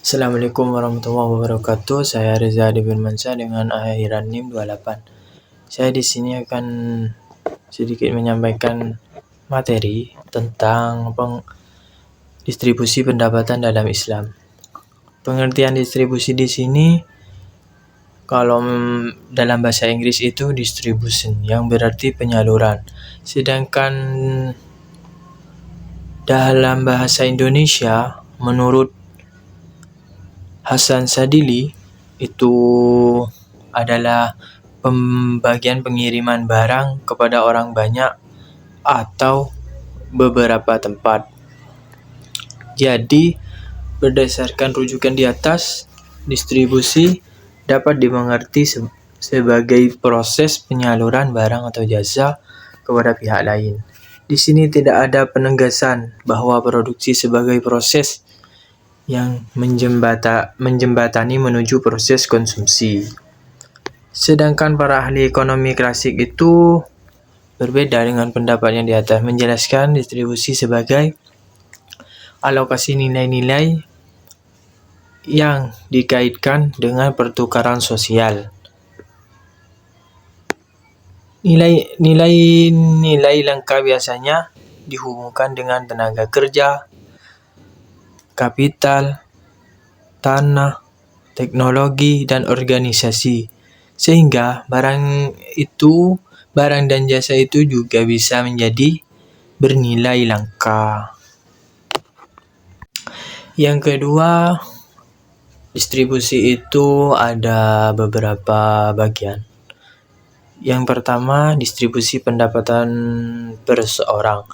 Assalamualaikum warahmatullahi wabarakatuh. Saya Reza Adi Firmansyah dengan akhiran NIM 28. Saya di sini akan sedikit menyampaikan materi tentang distribusi pendapatan dalam Islam. Pengertian distribusi di sini kalau dalam bahasa Inggris itu distribution, yang berarti penyaluran. Sedangkan dalam bahasa Indonesia menurut Hasan Sadili itu adalah pembagian pengiriman barang kepada orang banyak atau beberapa tempat. Jadi, berdasarkan rujukan di atas, distribusi dapat dimengerti sebagai proses penyaluran barang atau jasa kepada pihak lain. Di sini tidak ada penegasan bahwa produksi sebagai proses yang menjembatani menuju proses konsumsi. Sedangkan para ahli ekonomi klasik itu berbeda dengan pendapat yang di atas, menjelaskan distribusi sebagai alokasi nilai-nilai yang dikaitkan dengan pertukaran sosial. Nilai langka biasanya dihubungkan dengan tenaga kerja, kapital, tanah, teknologi, dan organisasi. Sehingga barang dan jasa itu juga bisa menjadi bernilai langka. Yang kedua, distribusi itu ada beberapa bagian. Yang pertama, distribusi pendapatan per seorang.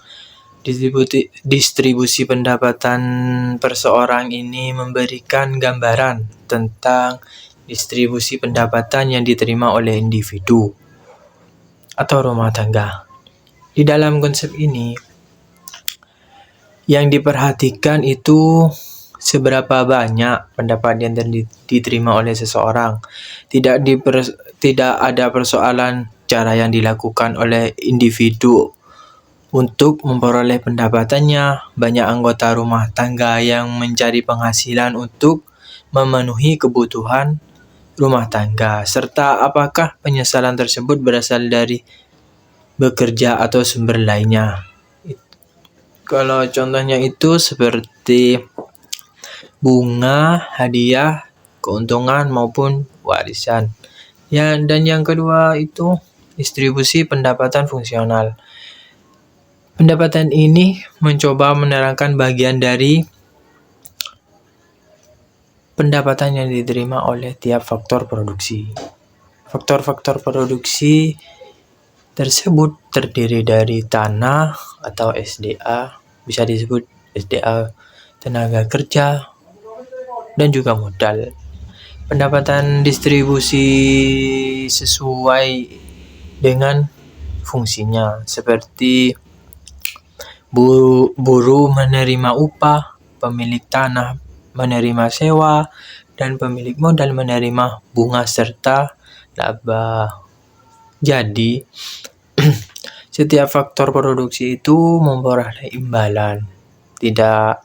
Distribusi pendapatan per seorang ini memberikan gambaran tentang distribusi pendapatan yang diterima oleh individu atau rumah tangga. Di dalam konsep ini, yang diperhatikan itu seberapa banyak pendapatan yang diterima oleh seseorang. Tidak ada persoalan cara yang dilakukan oleh individu untuk memperoleh pendapatannya. Banyak anggota rumah tangga yang mencari penghasilan untuk memenuhi kebutuhan rumah tangga, serta apakah penyesalan tersebut berasal dari bekerja atau sumber lainnya. Kalau contohnya itu seperti bunga, hadiah, keuntungan maupun warisan. Dan yang kedua itu distribusi pendapatan fungsional. Pendapatan ini mencoba menerangkan bagian dari pendapatan yang diterima oleh tiap faktor produksi. Faktor-faktor produksi tersebut terdiri dari tanah atau SDA, bisa disebut SDA, tenaga kerja, dan juga modal. Pendapatan distribusi sesuai dengan fungsinya, seperti buruh menerima upah, pemilik tanah menerima sewa, dan pemilik modal menerima bunga serta laba. Jadi, setiap faktor produksi itu memperoleh imbalan, tidak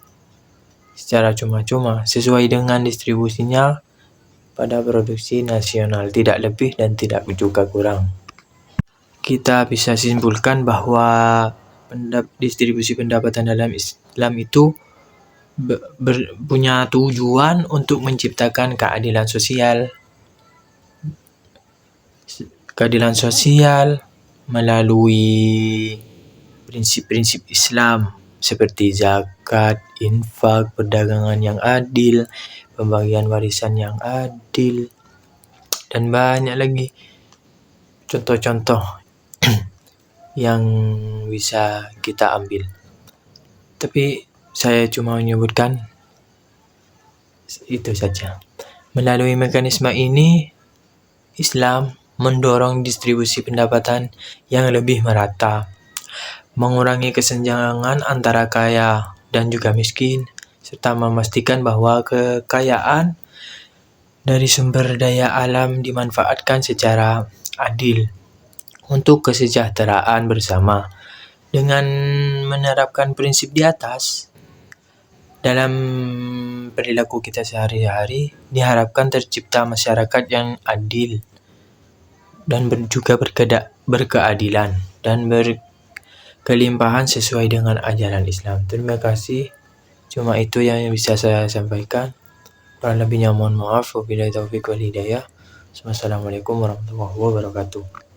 secara cuma-cuma, sesuai dengan distribusinya pada produksi nasional, tidak lebih dan tidak juga kurang. Kita bisa simpulkan bahwa distribusi pendapatan dalam Islam itu punya tujuan untuk menciptakan keadilan sosial melalui prinsip-prinsip Islam seperti zakat, infak, perdagangan yang adil, pembagian warisan yang adil, dan banyak lagi contoh-contoh yang bisa kita ambil. Tapi saya cuma menyebutkan itu saja. Melalui mekanisme ini, Islam mendorong distribusi pendapatan yang lebih merata, mengurangi kesenjangan antara kaya dan juga miskin, serta memastikan bahwa kekayaan dari sumber daya alam dimanfaatkan secara adil untuk kesejahteraan bersama. Dengan menerapkan prinsip di atas, dalam perilaku kita sehari-hari, diharapkan tercipta masyarakat yang adil dan juga berkeadilan dan berkelimpahan sesuai dengan ajaran Islam. Terima kasih. Cuma itu yang bisa saya sampaikan. Kurang lebihnya mohon maaf. Wabillahi taufiq wal hidayah. Wassalamualaikum warahmatullahi wabarakatuh.